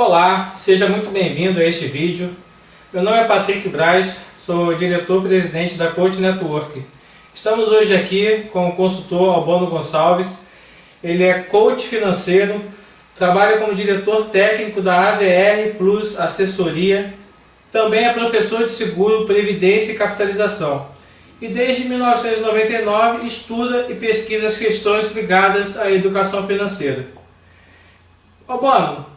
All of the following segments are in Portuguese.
Olá, seja muito bem-vindo a este vídeo. Meu nome é Patrick Braz, sou diretor-presidente da Coach Network. Estamos hoje aqui com o consultor Albano Gonçalves. Ele é coach financeiro, trabalha como diretor técnico da AVR Plus Assessoria, também é professor de seguro, previdência e capitalização. E desde 1999 estuda e pesquisa as questões ligadas à educação financeira. Albano,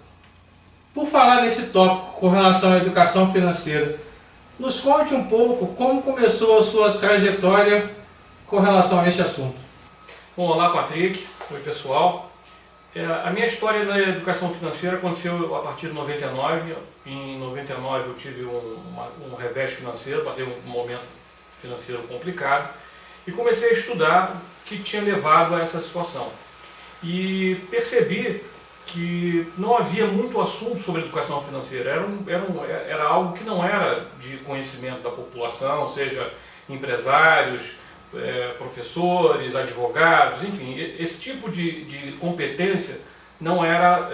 por falar nesse tópico com relação à educação financeira, nos conte um pouco como começou a sua trajetória com relação a este assunto. Bom, olá Patrick, oi pessoal. A minha história na educação financeira aconteceu a partir de 99. Em 99 eu tive um revés financeiro, passei um momento financeiro complicado e comecei a estudar o que tinha levado a essa situação. E percebi que não havia muito assunto sobre educação financeira, era algo que não era de conhecimento da população, seja empresários, professores, advogados, enfim, esse tipo de competência não era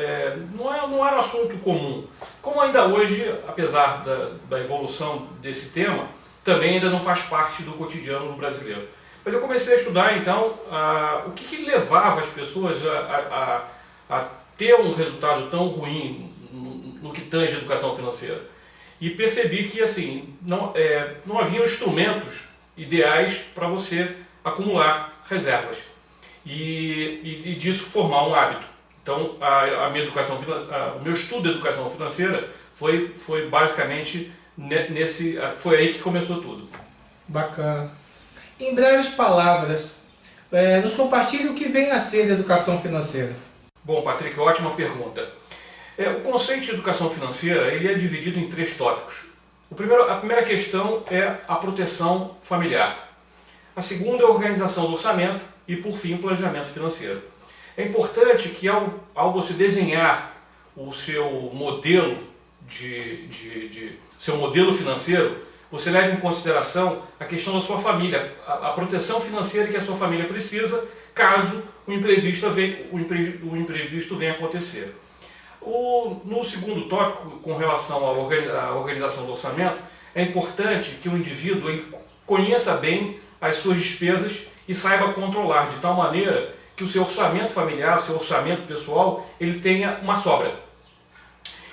assunto comum. Como ainda hoje, apesar da evolução desse tema, também ainda não faz parte do cotidiano do brasileiro. Mas eu comecei a estudar então o que levava as pessoas a ter um resultado tão ruim no que tange a educação financeira. E percebi que assim, não haviam instrumentos ideais para você acumular reservas e disso formar um hábito. Então, o meu estudo de educação financeira foi basicamente foi aí que começou tudo. Bacana. Em breves palavras, nos compartilhe o que vem a ser a educação financeira. Bom, Patrick, ótima pergunta. O conceito de educação financeira ele é dividido em 3 tópicos. A primeira questão é a proteção familiar. A segunda é a organização do orçamento e, por fim, o planejamento financeiro. É importante que ao você desenhar o seu modelo seu modelo financeiro, você leve em consideração a questão da sua família, a proteção financeira que a sua família precisa caso o imprevisto venha a acontecer. No segundo tópico, com relação à organização do orçamento, é importante que o indivíduo ele conheça bem as suas despesas e saiba controlar de tal maneira que o seu orçamento familiar, o seu orçamento pessoal, ele tenha uma sobra.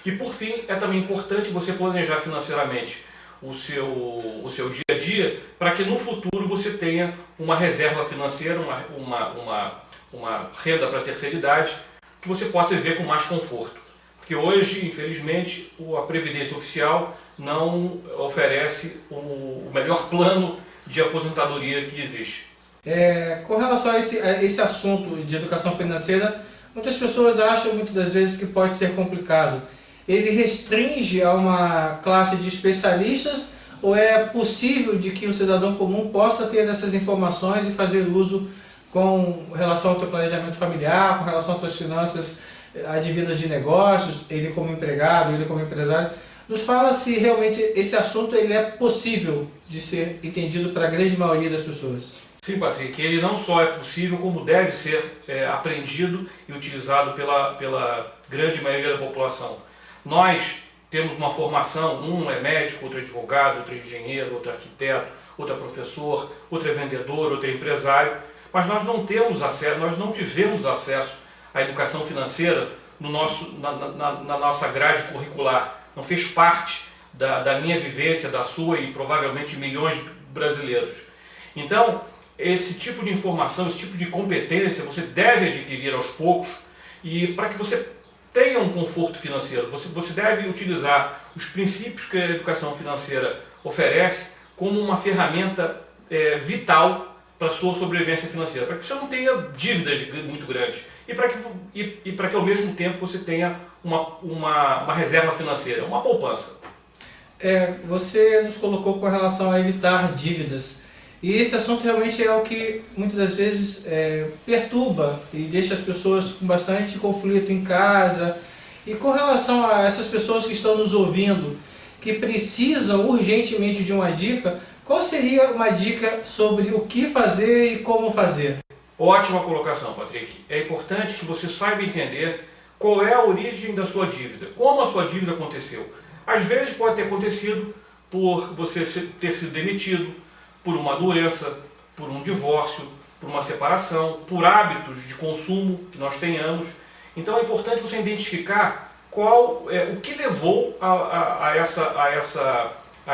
E por fim, é também importante você planejar financeiramente o seu dia a dia para que no futuro você tenha uma reserva financeira, uma renda para a terceira idade que você possa viver com mais conforto. Porque hoje, infelizmente, a Previdência Oficial não oferece o melhor plano de aposentadoria que existe. Com relação a esse assunto de educação financeira, muitas pessoas acham muitas das vezes que pode ser complicado. Ele restringe a uma classe de especialistas ou é possível de que o cidadão comum possa ter essas informações e fazer uso com relação ao seu planejamento familiar, com relação às suas finanças advindas de negócios, ele como empregado, ele como empresário? Nos fala se realmente esse assunto ele é possível de ser entendido para a grande maioria das pessoas. Sim, Patrick, ele não só é possível, como deve ser aprendido e utilizado pela grande maioria da população. Nós temos uma formação, um é médico, outro é advogado, outro é engenheiro, outro é arquiteto, outro é professor, outro é vendedor, outro é empresário, mas nós não temos acesso, nós não tivemos acesso à educação financeira na nossa grade curricular. Não fez parte da minha vivência, da sua e provavelmente milhões de brasileiros. Então, esse tipo de informação, esse tipo de competência você deve adquirir aos poucos e para que você tenha um conforto financeiro, você deve utilizar os princípios que a educação financeira oferece como uma ferramenta vital para a sua sobrevivência financeira, para que você não tenha dívidas muito grandes e para que ao mesmo tempo você tenha uma reserva financeira, uma poupança. Você nos colocou com relação a evitar dívidas. E esse assunto realmente é o que muitas das vezes perturba e deixa as pessoas com bastante conflito em casa. E com relação a essas pessoas que estão nos ouvindo, que precisam urgentemente de uma dica, qual seria uma dica sobre o que fazer e como fazer? Ótima colocação, Patrick. É importante que você saiba entender qual é a origem da sua dívida, como a sua dívida aconteceu. Às vezes pode ter acontecido por você ter sido demitido, por uma doença, por um divórcio, por uma separação, por hábitos de consumo que nós tenhamos. Então é importante você identificar o que levou a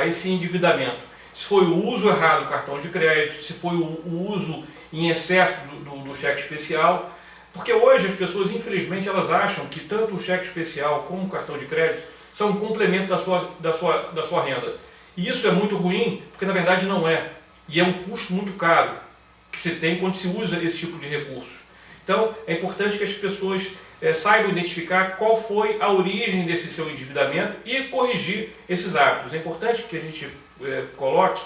esse endividamento. Se foi o uso errado do cartão de crédito, se foi o uso em excesso do cheque especial. Porque hoje as pessoas, infelizmente, elas acham que tanto o cheque especial como o cartão de crédito são um complemento da sua renda. E isso é muito ruim, porque na verdade não é. E é um custo muito caro que se tem quando se usa esse tipo de recurso. Então é importante que as pessoas saibam identificar qual foi a origem desse seu endividamento e corrigir esses hábitos. É importante que a gente coloque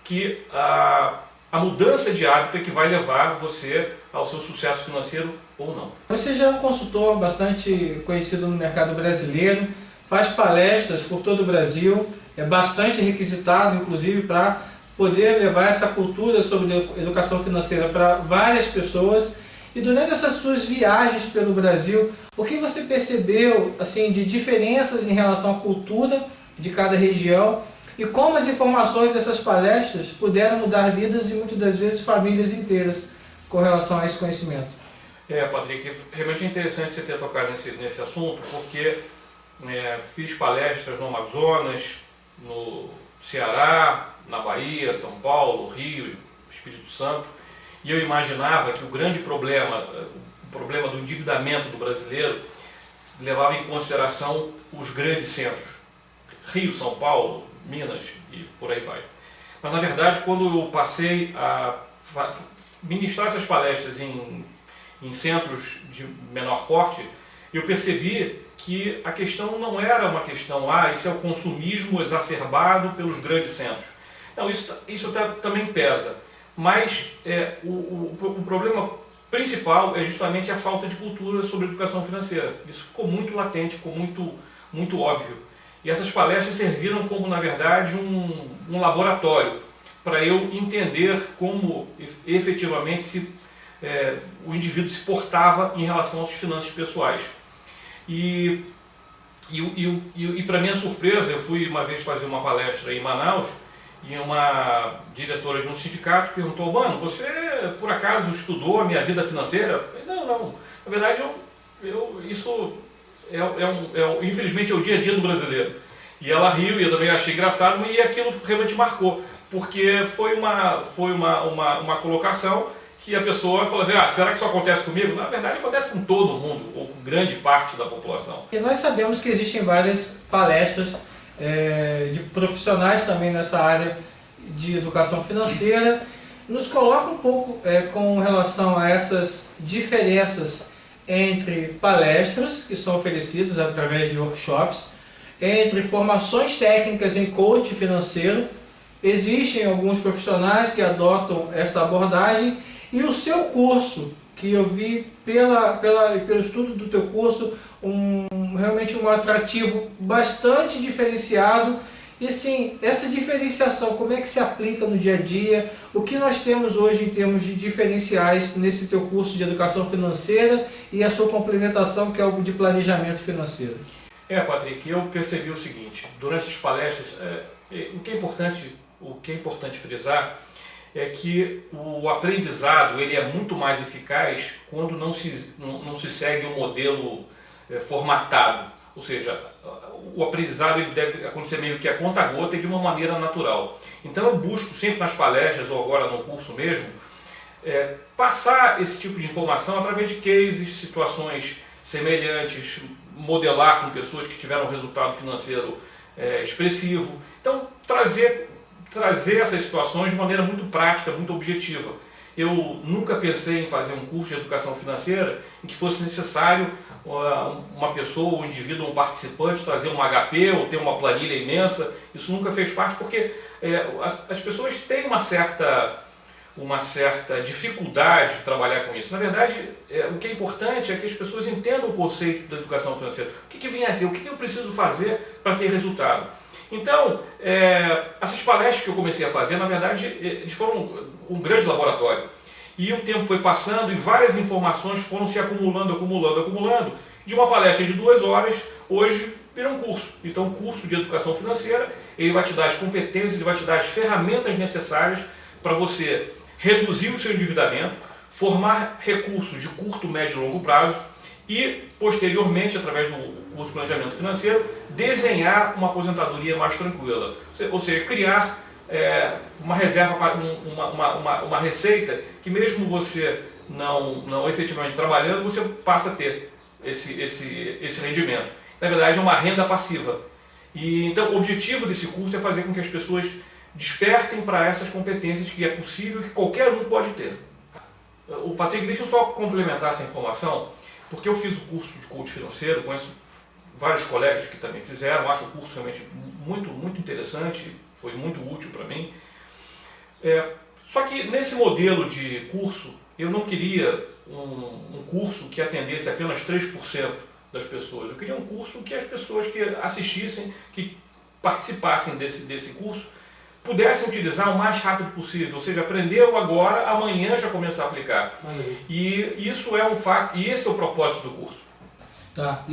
que a mudança de hábito é que vai levar você ao seu sucesso financeiro ou não. Você já é um consultor bastante conhecido no mercado brasileiro, faz palestras por todo o Brasil, é bastante requisitado, inclusive, para poder levar essa cultura sobre educação financeira para várias pessoas. E durante essas suas viagens pelo Brasil, o que você percebeu assim, de diferenças em relação à cultura de cada região e como as informações dessas palestras puderam mudar vidas e muitas das vezes famílias inteiras com relação a esse conhecimento? Patrick, realmente é interessante você ter tocado nesse assunto, porque fiz palestras no Amazonas, no Ceará, na Bahia, São Paulo, Rio, Espírito Santo, e eu imaginava que o grande problema, o problema do endividamento do brasileiro, levava em consideração os grandes centros, Rio, São Paulo, Minas e por aí vai. Mas na verdade, quando eu passei a ministrar essas palestras em centros de menor porte, eu percebi que a questão não era uma questão, isso é o consumismo exacerbado pelos grandes centros. Não, isso também pesa, mas o problema principal é justamente a falta de cultura sobre educação financeira. Isso ficou muito latente, ficou muito óbvio. E essas palestras serviram como, na verdade, um laboratório para eu entender como efetivamente o indivíduo se portava em relação às finanças pessoais. E para minha surpresa, eu fui uma vez fazer uma palestra em Manaus e uma diretora de um sindicato perguntou: "Mano, você por acaso estudou a minha vida financeira?" Eu falei: não. Na verdade, isso infelizmente é o dia a dia do brasileiro. E ela riu e eu também achei engraçado, e aquilo realmente marcou, porque foi uma colocação que a pessoa falou assim: será que isso acontece comigo? Na verdade, acontece com todo mundo, ou com grande parte da população. E nós sabemos que existem várias palestras de profissionais também nessa área de educação financeira. Nos coloca um pouco com relação a essas diferenças entre palestras que são oferecidas através de workshops, entre formações técnicas em coaching financeiro. Existem alguns profissionais que adotam essa abordagem, e o seu curso, que eu vi pelo estudo do teu curso, realmente um atrativo bastante diferenciado. E assim, essa diferenciação, como é que se aplica no dia a dia? O que nós temos hoje em termos de diferenciais nesse teu curso de educação financeira e a sua complementação, que é o de planejamento financeiro? Patrick, eu percebi o seguinte: durante as palestras, o que é importante frisar é que o aprendizado ele é muito mais eficaz quando não se segue um modelo formatado. Ou seja, o aprendizado ele deve acontecer meio que a conta-gota e de uma maneira natural. Então eu busco sempre nas palestras, ou agora no curso mesmo, passar esse tipo de informação através de cases, situações semelhantes, modelar com pessoas que tiveram um resultado financeiro expressivo. Então trazer essas situações de maneira muito prática, muito objetiva. Eu nunca pensei em fazer um curso de educação financeira em que fosse necessário uma pessoa, um indivíduo, um participante trazer um HP ou ter uma planilha imensa. Isso nunca fez parte, porque as pessoas têm uma certa dificuldade de trabalhar com isso. Na verdade, o que é importante é que as pessoas entendam o conceito da educação financeira. O que vem a ser? O que eu preciso fazer para ter resultado? Então, essas palestras que eu comecei a fazer, na verdade, eles foram um grande laboratório. E o tempo foi passando e várias informações foram se acumulando. De uma palestra de 2 horas, hoje vira um curso. Então, o curso de educação financeira, ele vai te dar as competências, ele vai te dar as ferramentas necessárias para você reduzir o seu endividamento, formar recursos de curto, médio e longo prazo e, posteriormente, através do curso de planejamento financeiro, desenhar uma aposentadoria mais tranquila. Ou seja, criar uma reserva, uma receita que mesmo você não efetivamente trabalhando, você passa a ter esse rendimento. Na verdade, é uma renda passiva. E, então, o objetivo desse curso é fazer com que as pessoas despertem para essas competências que é possível e que qualquer um pode ter. O Patrick, deixa eu só complementar essa informação, porque eu fiz o curso de coach financeiro, conheço vários colegas que também fizeram, acho o curso realmente muito interessante, foi muito útil para mim. Só que nesse modelo de curso, eu não queria um curso que atendesse apenas 3% das pessoas. Eu queria um curso que as pessoas que assistissem, que participassem desse curso, pudessem utilizar o mais rápido possível. Ou seja, aprendeu agora, amanhã já começar a aplicar. E isso é um fato, e esse é o propósito do curso. Tá.